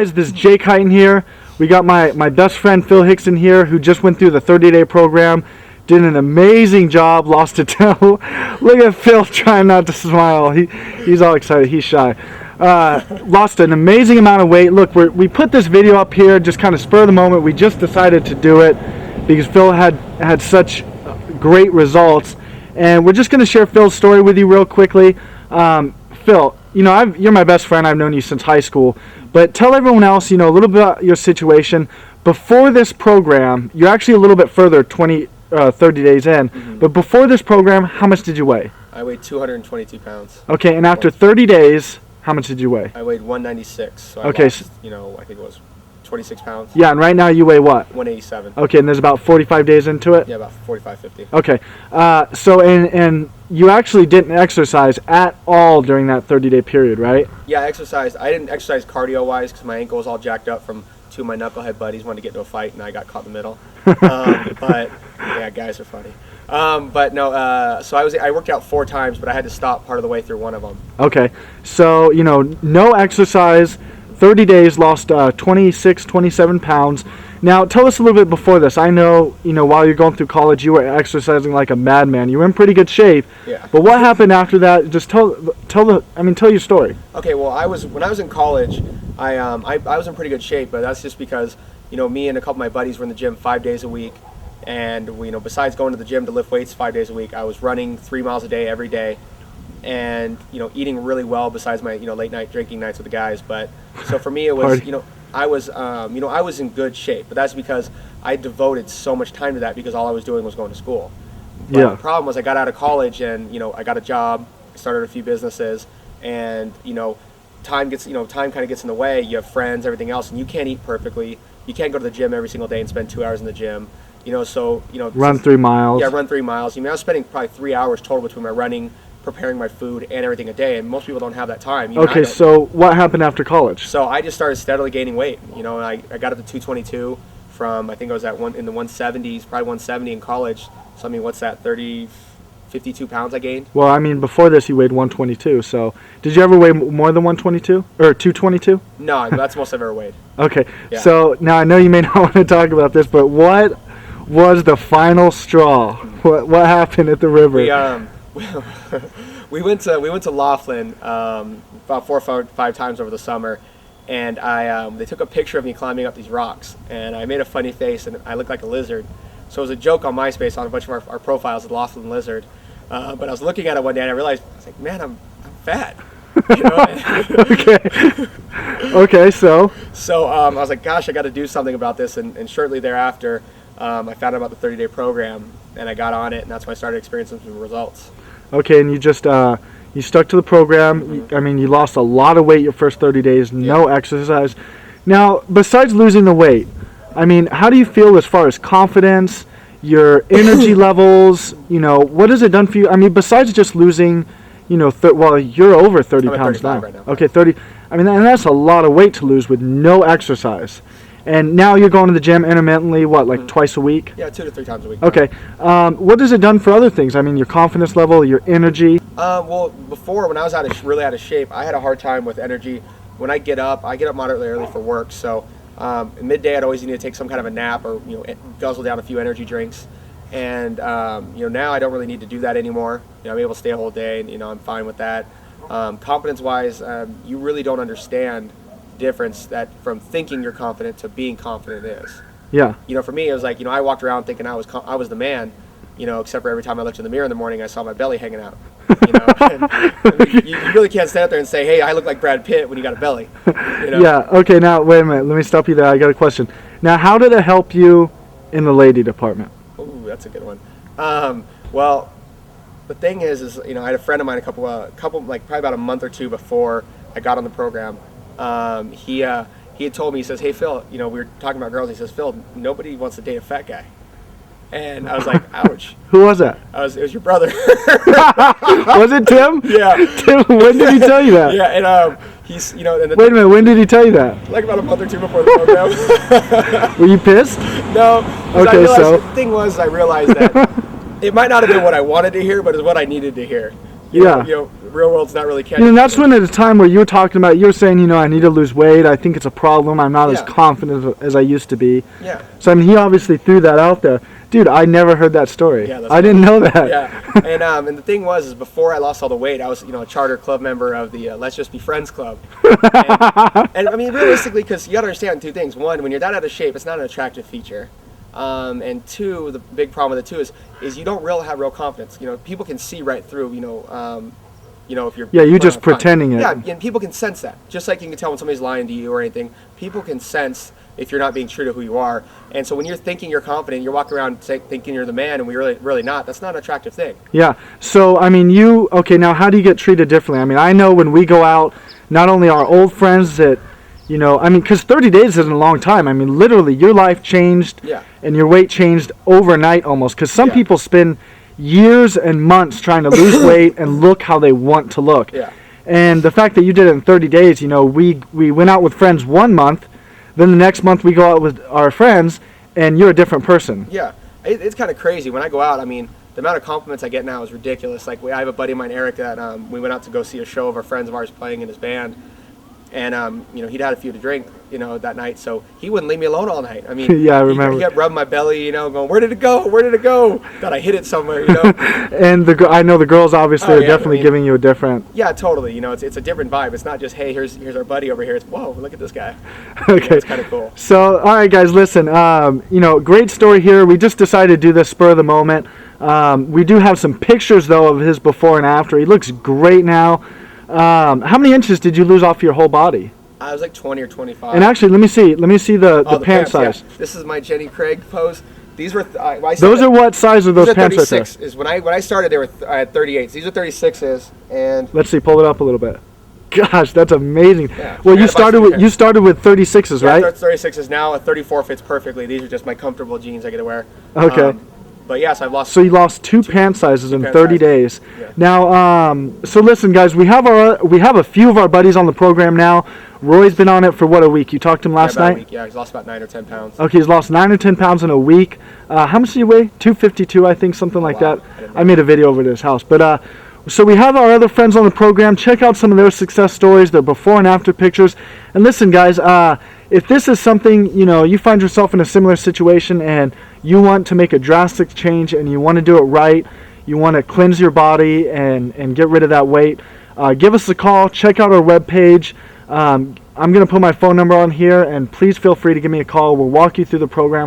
guys, this is Jake Heighton here. We got my best friend Phil Hickson here, who just went through the 30-day program, did an amazing job, lost a toe. Look at Phil trying not to smile. He's all excited. He's shy. Lost an amazing amount of weight. Look, we put this video up here just kind of spur of the moment. We just decided to do it because Phil had such great results, and we're just going to share Phil's story with you real quickly. Phil, you're my best friend. I've known you since high school. But tell everyone else, a little bit about your situation. Before this program, you're actually a little bit further, 30 days in. Mm-hmm. But before this program, how much did you weigh? I weighed 222 pounds. Okay, and after 30 days, how much did you weigh? I weighed 196. So okay, I lost, I think it was 26 pounds. Yeah, and right now you weigh what? 187. Okay, and there's about 45 days into it? Yeah, about 45, 50. Okay, so and you actually didn't exercise at all during that 30-day period, right? Yeah, I exercised. I didn't exercise cardio-wise because my ankle was all jacked up from two of my knucklehead buddies wanted to get into a fight, and I got caught in the middle. But, yeah, guys are funny. But no, so I worked out 4 times, but I had to stop part of the way through one of them. Okay, so, no exercise, 30 days, lost 26, 27 pounds. Now, tell us a little bit before this. I know, while you're going through college, you were exercising like a madman. You were in pretty good shape. Yeah. But what happened after that? Just tell your story. Okay, well, when I was in college, I was in pretty good shape, but that's just because, me and a couple of my buddies were in the gym 5 days a week. And besides going to the gym to lift weights 5 days a week, I was running 3 miles a day every day, and eating really well besides my late night drinking nights with the guys. But so for me it was I was in good shape, but that's because I devoted so much time to that because all I was doing was going to school. But yeah. The problem was I got out of college and I got a job, started a few businesses, and time kind of gets in the way. You have friends, everything else, and you can't eat perfectly. You can't go to the gym every single day and spend 2 hours in the gym. Run 3 miles. Yeah, run 3 miles. I was spending probably 3 hours total between my running, preparing my food, and everything a day, and most people don't have that time. Okay, so what happened after college? So I just started steadily gaining weight. I got up to 222 from, I think I was in the 170s, probably 170 in college. So what's that, 52 pounds I gained? Well, before this you weighed 122, so did you ever weigh more than 122? Or 222? No, that's the most I've ever weighed. Okay, yeah. So now I know you may not want to talk about this, but what was the final straw? What happened at the river? We went to Laughlin about 4 or 5 times over the summer, and they took a picture of me climbing up these rocks, and I made a funny face and I looked like a lizard. So it was a joke on MySpace on a bunch of our profiles, the Laughlin lizard. But I was looking at it one day and I realized, I was like, man, I'm fat. Okay, so I was like, gosh, I got to do something about this, and shortly thereafter I found out about the 30-day program, and I got on it, and that's when I started experiencing some results. Okay, and you just you stuck to the program. Mm-hmm. You lost a lot of weight your first 30 days, no exercise. Now, besides losing the weight, how do you feel as far as confidence, your energy levels? What has it done for you? Besides just losing, you're over 30 pounds now. Right now. Okay, 30. And that's a lot of weight to lose with no exercise. And now you're going to the gym intermittently, twice a week? Yeah, 2 to 3 times a week. Okay. What has it done for other things? Your confidence level, your energy? Well, before, when I was really out of shape, I had a hard time with energy. When I get up moderately early for work. So midday, I'd always need to take some kind of a nap or, guzzle down a few energy drinks. And, now I don't really need to do that anymore. I'm able to stay a whole day, and, I'm fine with that. Confidence-wise, you really don't understand difference that from thinking you're confident to being confident is. Yeah. For me, it was like, I walked around thinking I was the man, except for every time I looked in the mirror in the morning, I saw my belly hanging out. You really can't stand up there and say, hey, I look like Brad Pitt when you got a belly. Yeah. Okay. Now, wait a minute. Let me stop you there. I got a question. Now, how did it help you in the lady department? Ooh, that's a good one. Well, the thing is, I had a friend of mine a couple, like probably about a month or 2 before I got on the program. He had told me, he says, hey, Phil, we were talking about girls. He says, Phil, nobody wants to date a fat guy. And I was like, ouch. Who was that? It was your brother. Was it Tim? Yeah. Tim, when did he tell you that? Yeah, and he's, and wait a minute, when did he tell you that? Like about a month or 2 before the program. Were you pissed? No. Okay, so. The thing was, I realized that it might not have been what I wanted to hear, but it's what I needed to hear. Yeah. Real world's not really catching. And that's when at a time where you were talking about, you were saying, I need to lose weight. I think it's a problem. I'm not as Yeah. confident as I used to be. Yeah. So, I mean, he obviously threw that out there. Dude, I never heard that story. Yeah, that's I didn't know that. Yeah, and the thing is before I lost all the weight, I was a charter club member of the Let's Just Be Friends Club. and I mean, realistically, because you got to understand two things. One, when you're that out of shape, it's not an attractive feature. And two, the big problem with it too is you don't really have real confidence. People can see right through. If you're Yeah, you're just fine. pretending it. Yeah, and people can sense that. Just like you can tell when somebody's lying to you or anything. People can sense if you're not being true to who you are. And so when you're thinking you're confident, you're walking around thinking you're the man, and we're really not. That's not an attractive thing. Yeah. So, I mean, okay, now how do you get treated differently? I mean, I know when we go out, not only our old friends that, because 30 days isn't a long time. I mean, literally, your life changed Yeah. and your weight changed overnight almost. Because some Yeah. people spend years and months trying to lose weight and look how they want to look. Yeah. And the fact that you did it in 30 days, we went out with friends 1 month, then the next month we go out with our friends, and you're a different person. Yeah, it's kind of crazy. When I go out, I mean, the amount of compliments I get now is ridiculous. Like, I have a buddy of mine, Eric, that we went out to go see a show of our friends of ours playing in his band. And, he'd had a few to drink, that night. So he wouldn't leave me alone all night. I mean, Yeah, I remember. He kept rubbing my belly, going, where did it go? Where did it go? Thought I hit it somewhere, And I know the girls obviously Oh, are yeah, definitely I mean- giving you a different. Yeah, totally. It's a different vibe. It's not just, hey, here's our buddy over here. It's, whoa, look at this guy. Okay. It's kind of cool. So, all right, guys, listen. Great story here. We just decided to do this spur of the moment. We do have some pictures though of his before and after. He looks great now. How many inches did you lose off your whole body? I was like 20 or 25. And actually, let me see the Oh, pant size. Yeah. This is my Jenny Craig pose. These were Those are what size are those these are pants right there? 36. Is when I started, I had 38s. These are 36s, and Let's see, pull it up a little bit. Gosh, that's amazing. Yeah. Well, I you gotta buy some pants. started with 36s, right? 36s now. A 34 fits perfectly. These are just my comfortable jeans I get to wear. Okay. But yes, I've lost. So you lost two pant sizes in pant 30 sizes. days. Yeah. Now, so listen, guys, we have a few of our buddies on the program now. Roy's been on it for a week? You talked to him last about night? a week. Yeah, he's lost about 9 or 10 pounds. Okay, he's lost 9 or 10 pounds in a week. How much do you weigh? 252, I think, something like wow. that. I didn't I made a video over at his house. But so we have our other friends on the program. Check out some of their success stories, their before and after pictures. And listen, guys, if this is something, you find yourself in a similar situation and you want to make a drastic change and you want to do it right, you want to cleanse your body and get rid of that weight, give us a call. Check out our webpage. I'm going to put my phone number on here, and please feel free to give me a call. We'll walk you through the program.